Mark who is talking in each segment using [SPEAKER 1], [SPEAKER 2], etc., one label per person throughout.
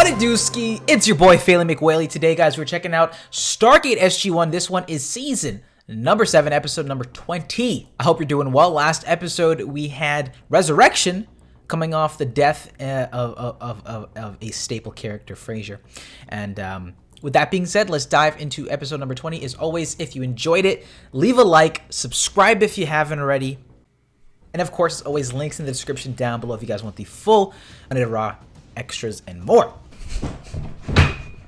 [SPEAKER 1] What it do, ski? It's your boy Phelan McWhaley. Today, guys, we're checking out Stargate SG-1. This one is season number 7, episode number 20. I hope you're doing well. Last episode, we had Resurrection coming off the death of a staple character, Frasier. And with that being said, let's dive into episode number 20. As always, if you enjoyed it, leave a like, subscribe if you haven't already. And of course, as always, links in the description down below if you guys want the full unedited raw extras and more.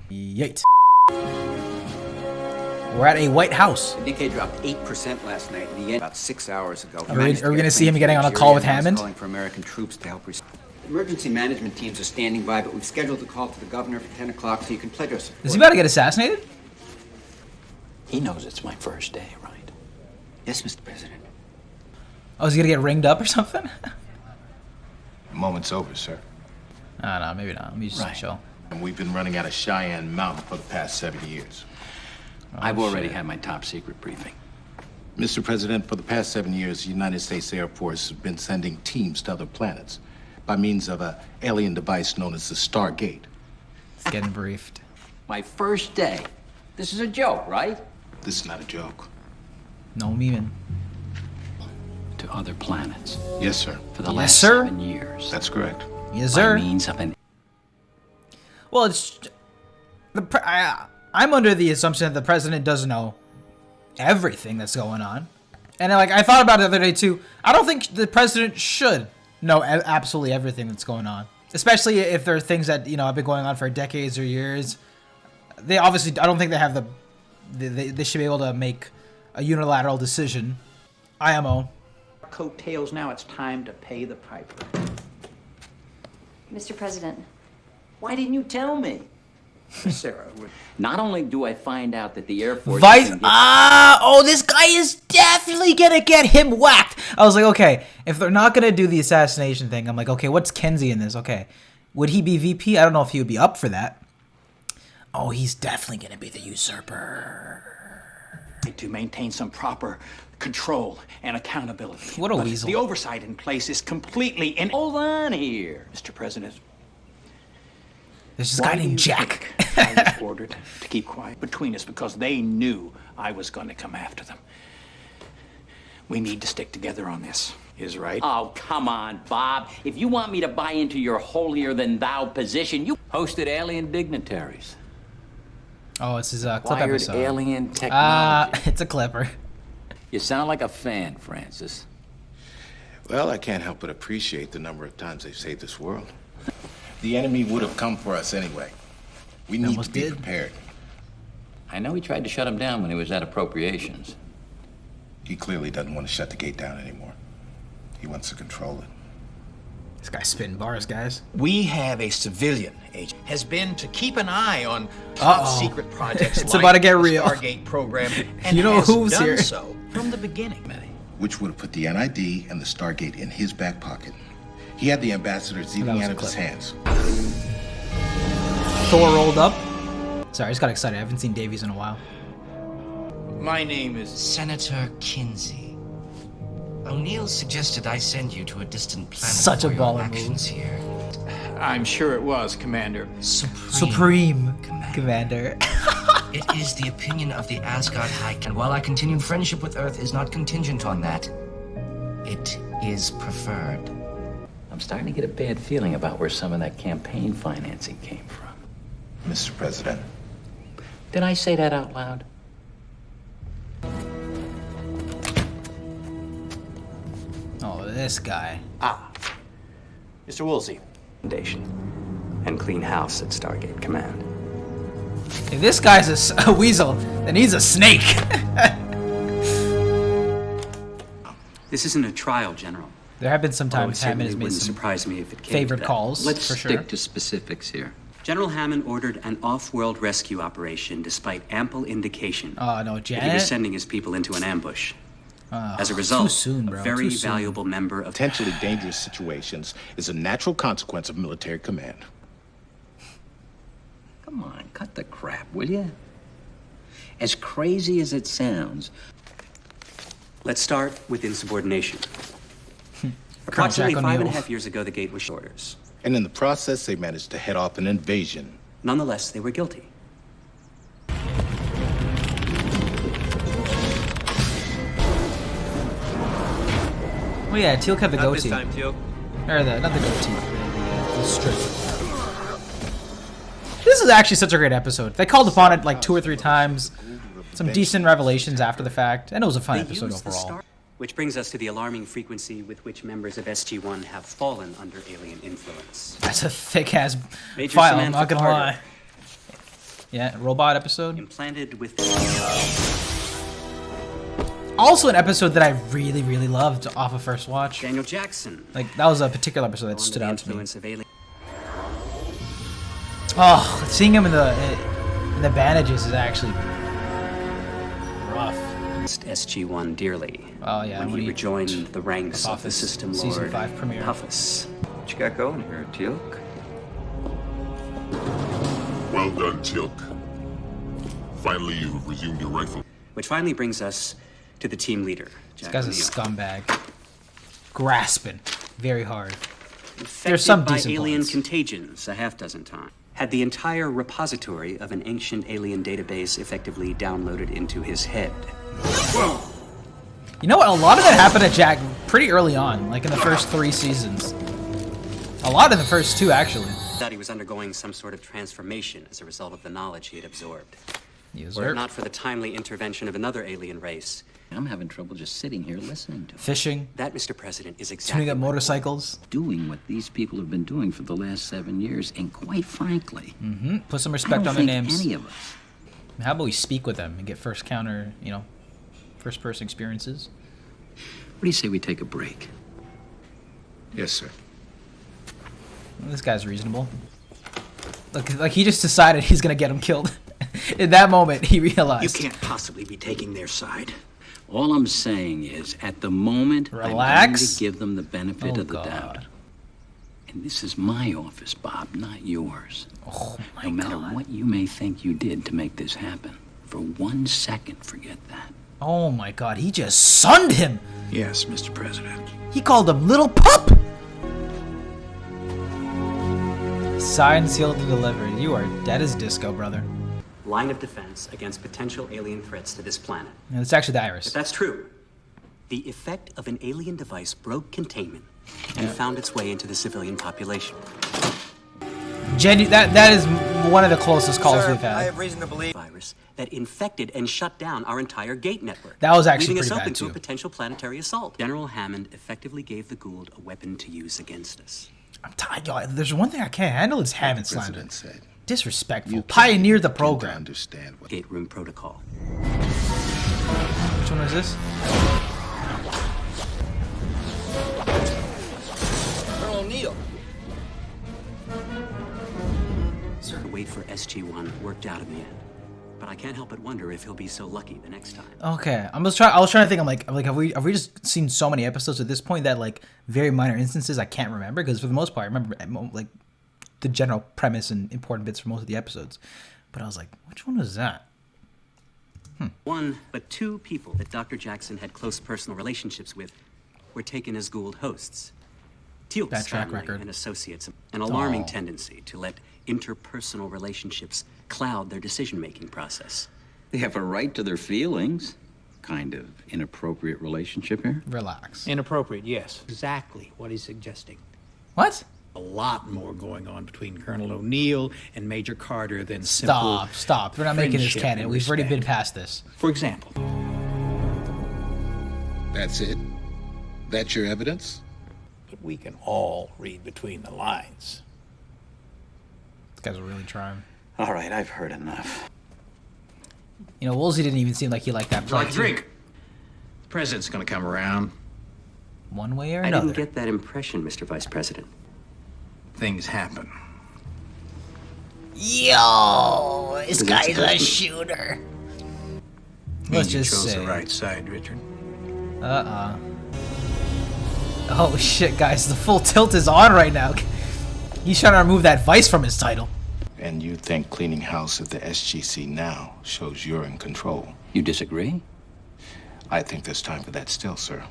[SPEAKER 1] Yeet. We're at a White House.
[SPEAKER 2] The Nikkei dropped 8% last night in the yen about 6 hours ago.
[SPEAKER 1] Are we going to see him getting on a call with Hammond?
[SPEAKER 2] Calling for American troops to help. Emergency management teams are standing by, but we've scheduled a call to the governor for 10 o'clock so you can pledge your support.
[SPEAKER 1] Is he about to get assassinated?
[SPEAKER 3] He knows it's my first day, right?
[SPEAKER 2] Yes, Mr. President.
[SPEAKER 1] Oh, is he going to get ringed up or something?
[SPEAKER 4] The moment's over, sir.
[SPEAKER 1] I don't know, maybe not. Let me just chill.
[SPEAKER 4] And we've been running out of Cheyenne Mountain for the past 7 years.
[SPEAKER 3] I've already had my top secret briefing.
[SPEAKER 4] Mr. President, for the past 7 years, the United States Air Force has been sending teams to other planets by means of an alien device known as the STARGATE.
[SPEAKER 1] It's getting briefed.
[SPEAKER 3] My first day. This is a joke, right?
[SPEAKER 4] This is not a joke.
[SPEAKER 1] No memeing.
[SPEAKER 3] To other planets.
[SPEAKER 4] Yes, sir.
[SPEAKER 3] For the
[SPEAKER 1] Yes,
[SPEAKER 3] last
[SPEAKER 1] sir.
[SPEAKER 3] 7 years.
[SPEAKER 4] That's correct.
[SPEAKER 1] Yes,
[SPEAKER 3] By
[SPEAKER 1] sir.
[SPEAKER 3] means of an...
[SPEAKER 1] Well, it's I'm under the assumption that the president doesn't know everything that's going on, and I thought about it the other day too. I don't think the president should know absolutely everything that's going on, especially if there are things that have been going on for decades or years. They obviously, I don't think they have they should be able to make a unilateral decision. IMO.
[SPEAKER 3] Coattails, now it's time to pay the piper.
[SPEAKER 5] Mr. President.
[SPEAKER 3] Why didn't you tell me? Sarah, not only do I find out that the Air Force...
[SPEAKER 1] this guy is definitely gonna get him whacked. I was like, okay, if they're not gonna do the assassination thing, I'm like, okay, what's Kinsey in this? Okay, would he be VP? I don't know if he would be up for that. Oh, he's definitely gonna be the usurper.
[SPEAKER 3] To maintain some proper control and accountability.
[SPEAKER 1] What a
[SPEAKER 3] But
[SPEAKER 1] weasel.
[SPEAKER 3] The oversight in place is completely in... Hold on here, Mr. President.
[SPEAKER 1] There's this guy named Jack.
[SPEAKER 3] I was ordered to keep quiet between us because they knew I was going to come after them. We need to stick together on this. Is right? Oh, come on, Bob. If you want me to buy into your holier-than-thou position, you hosted alien dignitaries.
[SPEAKER 1] Oh, it's his clip
[SPEAKER 3] Wired
[SPEAKER 1] episode.
[SPEAKER 3] alien technology.
[SPEAKER 1] It's a clipper.
[SPEAKER 3] You sound like a fan, Francis.
[SPEAKER 4] Well, I can't help but appreciate the number of times they've saved this world. The enemy would have come for us anyway. We need to be prepared.
[SPEAKER 3] I know he tried to shut him down when he was at appropriations.
[SPEAKER 4] He clearly doesn't want to shut the gate down anymore. He wants to control it.
[SPEAKER 1] This guy's spitting bars, guys.
[SPEAKER 6] We have a civilian agent has been to keep an eye on top secret projects
[SPEAKER 1] It's
[SPEAKER 6] like
[SPEAKER 1] about to get
[SPEAKER 6] the
[SPEAKER 1] real.
[SPEAKER 6] Stargate program, and
[SPEAKER 1] You know
[SPEAKER 6] has
[SPEAKER 1] who's
[SPEAKER 6] done
[SPEAKER 1] here.
[SPEAKER 6] so from the beginning.
[SPEAKER 4] Which would have put the NID and the Stargate in his back pocket. He had the ambassadors eating out of his hands.
[SPEAKER 1] Thor rolled up. Sorry, I just got excited. I haven't seen Davies in a while.
[SPEAKER 6] My name is
[SPEAKER 7] Senator Kinsey. O'Neill suggested I send you to a distant planet
[SPEAKER 1] Such
[SPEAKER 7] for
[SPEAKER 1] a
[SPEAKER 7] your
[SPEAKER 1] baller
[SPEAKER 7] actions
[SPEAKER 1] move.
[SPEAKER 7] here.
[SPEAKER 6] I'm sure it was, Commander.
[SPEAKER 1] Supreme Commander.
[SPEAKER 7] It is the opinion of the Asgard High, and while our continued friendship with Earth is not contingent on that, it is preferred.
[SPEAKER 3] I'm starting to get a bad feeling about where some of that campaign financing came from.
[SPEAKER 4] Mr. President.
[SPEAKER 3] Did I say that out loud?
[SPEAKER 1] Oh, this guy.
[SPEAKER 6] Mr. Woolsey.
[SPEAKER 2] Foundation and clean house at Stargate Command.
[SPEAKER 1] If this guy's a weasel, then he's a snake.
[SPEAKER 2] This isn't a trial, General.
[SPEAKER 1] There have been some times Hammond has made
[SPEAKER 2] wouldn't
[SPEAKER 1] some
[SPEAKER 2] surprise me if it came
[SPEAKER 1] favorite
[SPEAKER 2] to that.
[SPEAKER 1] calls,
[SPEAKER 3] Let's
[SPEAKER 1] for
[SPEAKER 3] stick
[SPEAKER 1] sure.
[SPEAKER 3] to specifics here.
[SPEAKER 2] General Hammond ordered an off-world rescue operation despite ample indication
[SPEAKER 1] Oh, no,
[SPEAKER 2] that he was
[SPEAKER 1] Janet?
[SPEAKER 2] sending his people into an ambush. As a
[SPEAKER 1] Too
[SPEAKER 2] result,
[SPEAKER 1] soon, bro.
[SPEAKER 2] a very
[SPEAKER 1] Too soon.
[SPEAKER 2] valuable member of
[SPEAKER 4] Potentially dangerous situations is a natural consequence of military command.
[SPEAKER 3] Come on, cut the crap, will you? As crazy as it sounds,
[SPEAKER 2] Let's start with insubordination.
[SPEAKER 1] Colonel
[SPEAKER 2] Approximately
[SPEAKER 1] Jack
[SPEAKER 2] 5.5
[SPEAKER 1] O'Neill.
[SPEAKER 2] years ago, the gate was orders.
[SPEAKER 4] And in the process, they managed to head off an invasion.
[SPEAKER 2] Nonetheless, they were guilty.
[SPEAKER 1] Oh yeah, Teal'c had the
[SPEAKER 5] Not this
[SPEAKER 1] goatee.
[SPEAKER 5] time, Teal'c.
[SPEAKER 1] Or not the goatee, the strip. This is actually such a great episode. They called upon it like 2 or 3 times. Some decent revelations after the fact, and it was a fun episode overall.
[SPEAKER 2] Which brings us to the alarming frequency with which members of SG-1 have fallen under alien influence.
[SPEAKER 1] That's a thick-ass
[SPEAKER 2] Major
[SPEAKER 1] file, I'm
[SPEAKER 2] Samantha
[SPEAKER 1] not gonna
[SPEAKER 2] Carter.
[SPEAKER 1] lie. Yeah, robot episode.
[SPEAKER 2] Implanted with
[SPEAKER 1] Also an episode that I really, really loved off of first watch.
[SPEAKER 2] Daniel Jackson.
[SPEAKER 1] Like, that was a particular episode that stood
[SPEAKER 2] Under the
[SPEAKER 1] out to me.
[SPEAKER 2] influence of alien.
[SPEAKER 1] Oh, seeing him in the bandages is actually rough.
[SPEAKER 2] SG-1 dearly.
[SPEAKER 1] Oh yeah,
[SPEAKER 2] when he rejoined the ranks of the
[SPEAKER 1] Office
[SPEAKER 2] system
[SPEAKER 1] season
[SPEAKER 2] lord
[SPEAKER 1] 5 premiere.
[SPEAKER 2] Puffus.
[SPEAKER 5] What you got going here, Teal'c?
[SPEAKER 8] Well done, Teal'c. Finally, you've resumed your rightful...
[SPEAKER 2] Which finally brings us to the team leader,
[SPEAKER 1] This
[SPEAKER 2] Jack
[SPEAKER 1] guy's a
[SPEAKER 2] O'Neill.
[SPEAKER 1] scumbag. Grasping very hard.
[SPEAKER 2] Infected
[SPEAKER 1] There's some
[SPEAKER 2] by
[SPEAKER 1] decent
[SPEAKER 2] alien
[SPEAKER 1] points.
[SPEAKER 2] contagions a half-dozen times. Had the entire repository of an ancient alien database effectively downloaded into his head.
[SPEAKER 1] You know what? A lot of that happened to Jack pretty early on, like in the first 3 seasons. A lot in the first 2, actually.
[SPEAKER 2] Thought he was undergoing some sort of transformation as a result of the knowledge he had absorbed.
[SPEAKER 1] Yes,
[SPEAKER 2] Were
[SPEAKER 1] sir.
[SPEAKER 2] it not for the timely intervention of another alien race,
[SPEAKER 3] I'm having trouble just sitting here listening to
[SPEAKER 1] Fishing,
[SPEAKER 2] that, Mr. President, is
[SPEAKER 1] tuning
[SPEAKER 2] exactly
[SPEAKER 1] up
[SPEAKER 2] my
[SPEAKER 1] motorcycles.
[SPEAKER 3] doing what these people have been doing for the last 7 years, and quite frankly,
[SPEAKER 1] Put some
[SPEAKER 3] I
[SPEAKER 1] respect
[SPEAKER 3] don't
[SPEAKER 1] on their
[SPEAKER 3] think
[SPEAKER 1] names.
[SPEAKER 3] any of us.
[SPEAKER 1] How about we speak with them and get first person experiences?
[SPEAKER 3] What do you say we take a break?
[SPEAKER 4] Yes, sir.
[SPEAKER 1] This guy's reasonable. Like he just decided he's gonna get him killed. In that moment, he
[SPEAKER 3] You
[SPEAKER 1] realized.
[SPEAKER 3] can't possibly be taking their side. All I'm saying is, at the moment, I'm going
[SPEAKER 1] Relax.
[SPEAKER 3] to give them the benefit
[SPEAKER 1] Oh,
[SPEAKER 3] of the
[SPEAKER 1] God.
[SPEAKER 3] doubt. And this is my office, Bob, not yours.
[SPEAKER 1] Oh my
[SPEAKER 3] No matter
[SPEAKER 1] God.
[SPEAKER 3] what you may think you did to make this happen, for 1 second, forget that.
[SPEAKER 1] Oh my God, he just sunned him.
[SPEAKER 3] Yes, Mr. President.
[SPEAKER 1] He called him little pup. Signed, sealed, and delivered. You are dead as disco, brother.
[SPEAKER 2] line of defense against potential alien threats to this planet.
[SPEAKER 1] And it's actually the
[SPEAKER 2] If
[SPEAKER 1] iris.
[SPEAKER 2] that's true, the effect of an alien device broke containment and found its way into the civilian population.
[SPEAKER 1] That is one of the closest calls we've had.
[SPEAKER 5] I have reason to believe.
[SPEAKER 2] Virus that infected and shut down our entire gate network.
[SPEAKER 1] That was actually
[SPEAKER 2] leaving us
[SPEAKER 1] pretty
[SPEAKER 2] open
[SPEAKER 1] bad,
[SPEAKER 2] to a
[SPEAKER 1] too.
[SPEAKER 2] potential planetary assault. General Hammond effectively gave the Gould a weapon to use against us.
[SPEAKER 1] I'm tired, y'all. There's one thing I can't handle is Hammond
[SPEAKER 4] The
[SPEAKER 1] slander.
[SPEAKER 4] president said.
[SPEAKER 1] Disrespectful.
[SPEAKER 4] You
[SPEAKER 1] Pioneered the
[SPEAKER 4] can't
[SPEAKER 1] program.
[SPEAKER 4] understand what
[SPEAKER 2] Gate room protocol.
[SPEAKER 1] Which one is this?
[SPEAKER 5] Colonel O'Neill.
[SPEAKER 2] Sir, wait for SG-1 worked out in the end. But I can't help but wonder if he'll be so lucky the next time.
[SPEAKER 1] Okay, I was trying to think. I'm like, have we just seen so many episodes at this point that like very minor instances I can't remember, because for the most part I remember like the general premise and important bits for most of the episodes. But I was like, which one was that?
[SPEAKER 2] One, but two people that Dr. Jackson had close personal relationships with were taken as Gould hosts. Teal'c's
[SPEAKER 1] Bad track
[SPEAKER 2] family
[SPEAKER 1] record.
[SPEAKER 2] and associates, an alarming
[SPEAKER 1] Oh.
[SPEAKER 2] tendency to let interpersonal relationships cloud their decision-making process.
[SPEAKER 3] They have a right to their feelings. Kind of inappropriate relationship here.
[SPEAKER 1] Relax.
[SPEAKER 6] Inappropriate, yes. Exactly what he's suggesting.
[SPEAKER 1] What?
[SPEAKER 6] A lot more going on between Colonel O'Neill and Major Carter than simple
[SPEAKER 1] Stop. We're not making this
[SPEAKER 6] friendship
[SPEAKER 1] canon.
[SPEAKER 6] and
[SPEAKER 1] We've already been
[SPEAKER 6] respect.
[SPEAKER 1] past this.
[SPEAKER 6] For example,
[SPEAKER 4] That's it? That's your evidence?
[SPEAKER 6] but we can all read between the lines.
[SPEAKER 1] This guys are really trying.
[SPEAKER 3] All right, I've heard enough.
[SPEAKER 1] You know, Woolsey didn't even seem like he liked that play.
[SPEAKER 6] drink. The president's gonna come around.
[SPEAKER 1] One way or
[SPEAKER 2] I
[SPEAKER 1] another.
[SPEAKER 2] didn't get that impression, Mr. Vice President.
[SPEAKER 6] Things happen.
[SPEAKER 1] Yo, this
[SPEAKER 2] Is it
[SPEAKER 1] guy's a
[SPEAKER 2] supposed to-
[SPEAKER 1] shooter. Let's
[SPEAKER 6] Means you
[SPEAKER 1] just
[SPEAKER 6] chose
[SPEAKER 1] say.
[SPEAKER 6] the right side, Richard.
[SPEAKER 1] Oh shit, guys, the full tilt is on right now. He's trying to remove that vice from his title.
[SPEAKER 4] And you think cleaning house at the SGC now shows you're in control?
[SPEAKER 3] You disagree?
[SPEAKER 4] I think there's time for that still, sir.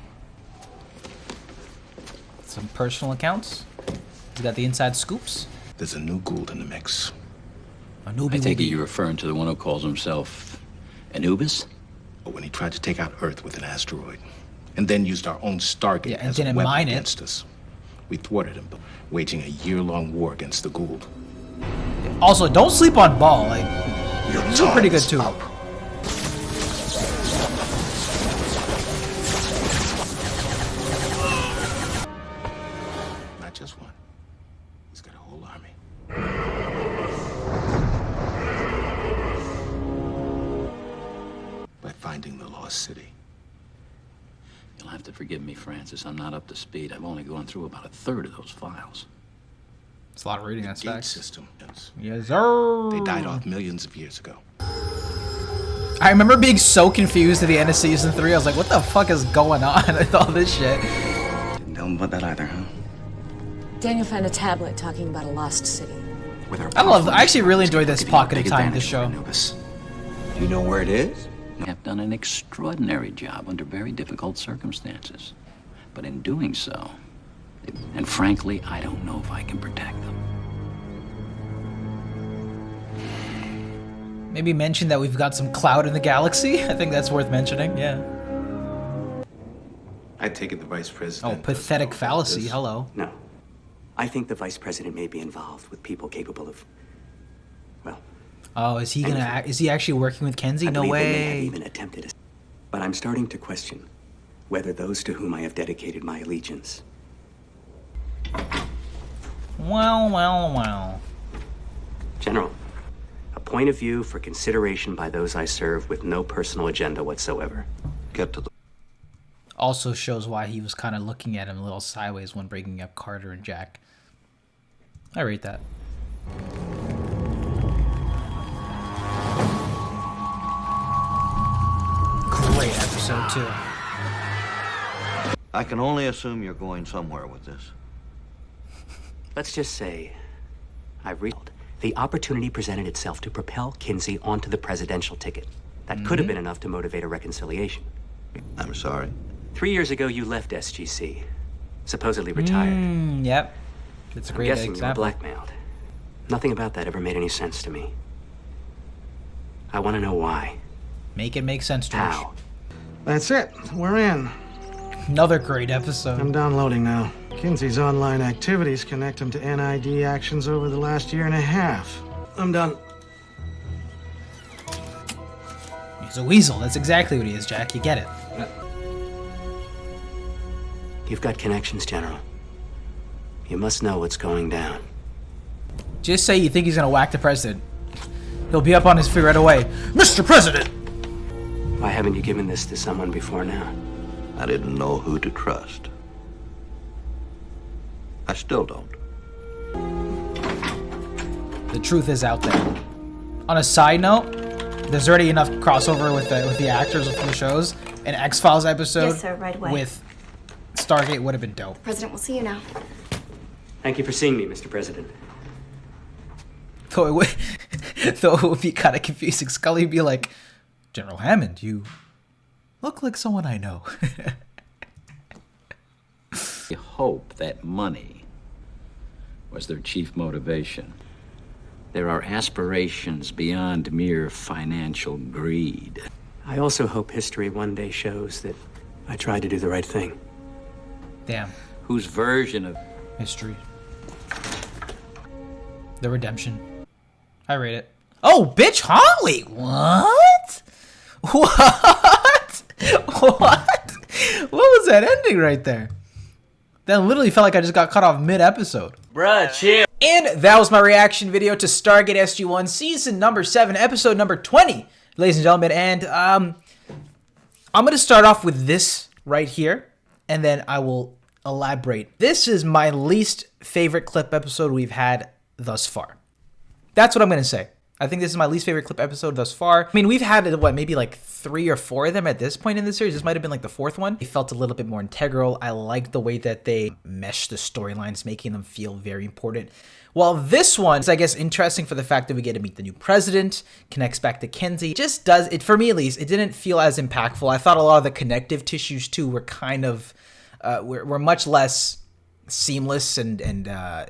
[SPEAKER 1] Some personal accounts. He's got the inside scoops.
[SPEAKER 4] There's a new Gould in the mix.
[SPEAKER 3] I take it you're referring to the one who calls himself Anubis?
[SPEAKER 4] When he tried to take out Earth with an asteroid, and then used our own STARGATE
[SPEAKER 1] and
[SPEAKER 4] as a
[SPEAKER 1] didn't
[SPEAKER 4] weapon
[SPEAKER 1] mine it.
[SPEAKER 4] against us. We thwarted him, waging a year-long war against the Gould.
[SPEAKER 1] Also, don't sleep on Ball. Like, he's pretty good too.
[SPEAKER 4] Out. Not just one. He's got a whole army. By finding the lost city.
[SPEAKER 3] You'll have to forgive me, Francis. I'm not up to speed. I've only gone through about a third of those files.
[SPEAKER 1] It's a lot of reading, that's
[SPEAKER 4] Gate
[SPEAKER 1] facts.
[SPEAKER 4] system.
[SPEAKER 1] Yes, sir.
[SPEAKER 4] They died off millions of years ago.
[SPEAKER 1] I remember being so confused at the end of season 3. I was like, what the fuck is going on with all this shit?
[SPEAKER 5] Didn't tell him about that either, huh?
[SPEAKER 9] Daniel found a tablet talking about a lost city.
[SPEAKER 1] I actually really enjoyed this pocket of time, this show.
[SPEAKER 5] Do you know where it is?
[SPEAKER 3] You have done an extraordinary job under very difficult circumstances. But in doing so, and frankly, I don't know if I can protect them.
[SPEAKER 1] Maybe mention that we've got some cloud in the galaxy. I think that's worth mentioning, yeah.
[SPEAKER 4] I take it the vice president.
[SPEAKER 1] Oh, pathetic fallacy, hello.
[SPEAKER 2] No. I think the vice president may be involved with people capable of, well...
[SPEAKER 1] Oh, is he gonna? Is he actually working with Kinsey? No
[SPEAKER 2] They may have
[SPEAKER 1] way.
[SPEAKER 2] even attempted it. But I'm starting to question whether those to whom I have dedicated my allegiance...
[SPEAKER 1] Well.
[SPEAKER 2] General, a point of view for consideration by those I serve with no personal agenda whatsoever.
[SPEAKER 5] Get to the...
[SPEAKER 1] Also shows why he was kind of looking at him a little sideways when bringing up Carter and Jack. I rate that. Great episode, too.
[SPEAKER 5] I can only assume you're going somewhere with this.
[SPEAKER 2] Let's just say I've reached. The opportunity presented itself to propel Kinsey onto the presidential ticket. That could have been enough to motivate a reconciliation.
[SPEAKER 5] I'm sorry.
[SPEAKER 2] 3 years ago, you left SGC, supposedly retired.
[SPEAKER 1] Yep. It's a
[SPEAKER 2] I'm
[SPEAKER 1] great
[SPEAKER 2] guessing you were
[SPEAKER 1] example.
[SPEAKER 2] blackmailed. Nothing about that ever made any sense to me. I want to know why.
[SPEAKER 1] Make it make sense, George.
[SPEAKER 2] How?
[SPEAKER 6] That's it. We're in.
[SPEAKER 1] Another great episode.
[SPEAKER 6] I'm downloading now. Kinsey's online activities connect him to NID actions over the last year and a half. I'm done.
[SPEAKER 1] He's a weasel. That's exactly what he is, Jack. You get it.
[SPEAKER 2] You've got connections, General. You must know what's going down.
[SPEAKER 1] Just say you think he's gonna whack the president. He'll be up on his feet right away. Mr. President!
[SPEAKER 2] Why haven't you given this to someone before now?
[SPEAKER 5] I didn't know who to trust. I still don't.
[SPEAKER 1] The truth is out there. On a side note, there's already enough crossover with the actors from the shows. An X-Files episode
[SPEAKER 9] Yes, sir, right away.
[SPEAKER 1] with Stargate would have been dope.
[SPEAKER 9] President, we'll see you now.
[SPEAKER 2] Thank you for seeing me, Mr. President.
[SPEAKER 1] Though it would be kind of confusing. Scully would be like, General Hammond, you look like someone I know.
[SPEAKER 3] I hope that money was their chief motivation. There are aspirations beyond mere financial greed.
[SPEAKER 2] I also hope history one day shows that I tried to do the right thing.
[SPEAKER 1] Damn.
[SPEAKER 3] Whose version of
[SPEAKER 1] History. The redemption. I rate it. Oh, bitch, Holly! What? What? What? What was that ending right there? That literally felt like I just got cut off mid-episode.
[SPEAKER 5] Bruh, chill.
[SPEAKER 1] And that was my reaction video to Stargate SG-1 Season number 7, Episode number 20, ladies and gentlemen. And I'm going to start off with this right here, and then I will elaborate. This is my least favorite clip episode we've had thus far. That's what I'm going to say. I think this is my least favorite clip episode thus far. I mean, we've had, what, maybe like 3 or 4 of them at this point in the series. This might have been like the 4th one. It felt a little bit more integral. I liked the way that they meshed the storylines, making them feel very important. While this one is, I guess, interesting for the fact that we get to meet the new president, connects back to Kinsey. It just does, it for me at least, it didn't feel as impactful. I thought a lot of the connective tissues too were kind of, were much less seamless and in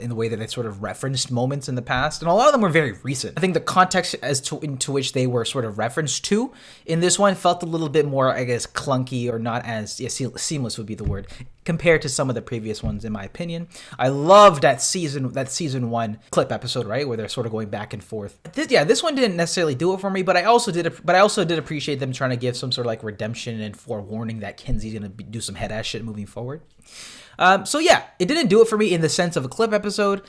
[SPEAKER 1] the way that it sort of referenced moments in the past, and a lot of them were very recent. I think the context into which they were sort of referenced to in this one felt a little bit more, I guess, clunky, or not as seamless would be the word, compared to some of the previous ones, in my opinion. I loved that season 1 clip episode, right, where they're sort of going back and forth. This one didn't necessarily do it for me, but I also did appreciate them trying to give some sort of like redemption and forewarning that Kinsey's gonna do some head ass shit moving forward. So yeah, it didn't do it for me in the sense of a clip episode.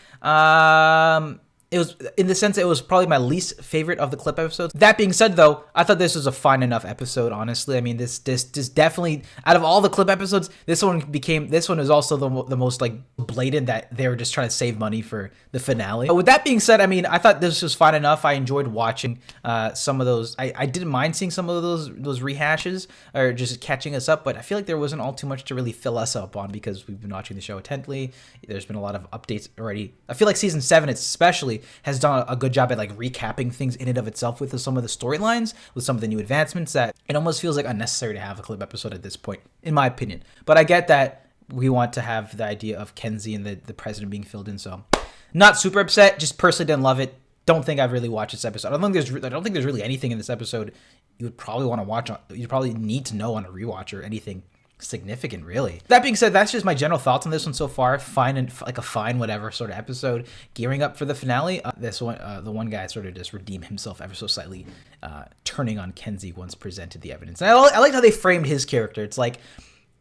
[SPEAKER 1] It was probably my least favorite of the clip episodes. That being said, though, I thought this was a fine enough episode, honestly. I mean, this definitely, out of all the clip episodes, this one is also the most like blatant that they were just trying to save money for the finale. But with that being said, I mean, I thought this was fine enough. I enjoyed watching some of those. I didn't mind seeing some of those rehashes or just catching us up, but I feel like there wasn't all too much to really fill us up on because we've been watching the show intently. There's been a lot of updates already. I feel like season 7 especially has done a good job at like recapping things in and of itself with some of the storylines, with some of the new advancements, that it almost feels like unnecessary to have a clip episode at this point, in my opinion. But I get that we want to have the idea of Kinsey and the president being filled in, so not super upset, just personally didn't love it. Don't think I've really watched this episode. I don't think there's really anything in this episode you would probably want to watch. You probably need to know on a rewatch or anything significant, really. That being said, that's just my general thoughts on this one so far. Fine, and like a fine whatever sort of episode. Gearing up for the finale. This one, the one guy sort of just redeemed himself ever so slightly, turning on Kinsey once presented the evidence. And I liked how they framed his character. It's like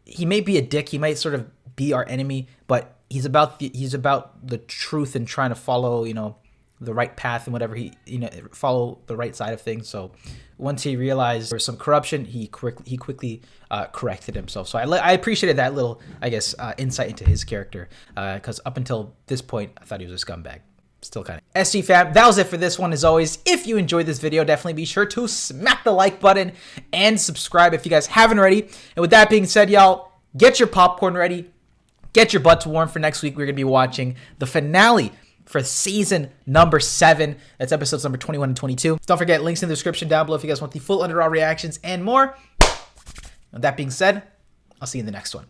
[SPEAKER 1] he may be a dick, he might sort of be our enemy, but he's about the truth and trying to follow, the right path and whatever, follow the right side of things. So once he realized there was some corruption, he quickly corrected himself. So I appreciated that little, I guess, insight into his character, because up until this point, I thought he was a scumbag. Still kind of. SG fam, that was it for this one. As always, if you enjoyed this video, definitely be sure to smack the like button and subscribe if you guys haven't already. And with that being said, y'all, get your popcorn ready, get your butts warm for next week. We're going to be watching the finale for season number 7. That's episodes number 21 and 22. Don't forget, links in the description down below if you guys want the full Underraw reactions and more. With that being said, I'll see you in the next one.